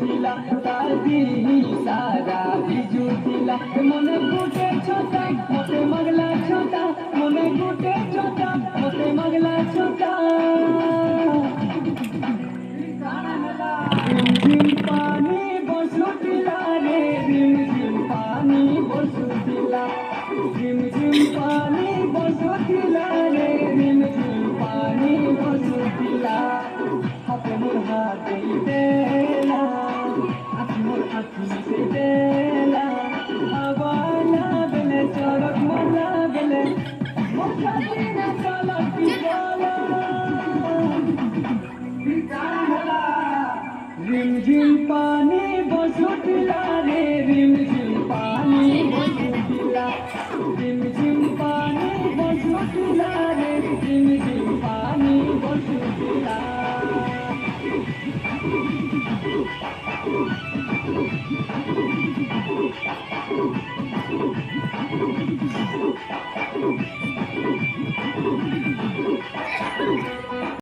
দিলা তার দিহি সারা বিজু দিলা মনে গুটে ছোটা মতে মগলা ছোটা মনে গুটে ছোটা মতে মগলা ছোটা রিমঝিম পানি বসুতিলা রে রিমঝিম পানি বসুতিলা রিমঝিম পানি বসুতিলা রে রিমঝিম পানি বসুতিলা হাতে মোর হাতে দেলা আখি মোর আখি দেলা আবার লাগলে চড়ক মোর লাগলে মোর খাতি না চলক পিছলা রিমঝিম পানি বসুতিলা রে রিমঝিম পানি বসুতিলা রিমঝিম পানি বসুতিলা রে রিমঝিম পানি বসুতিলা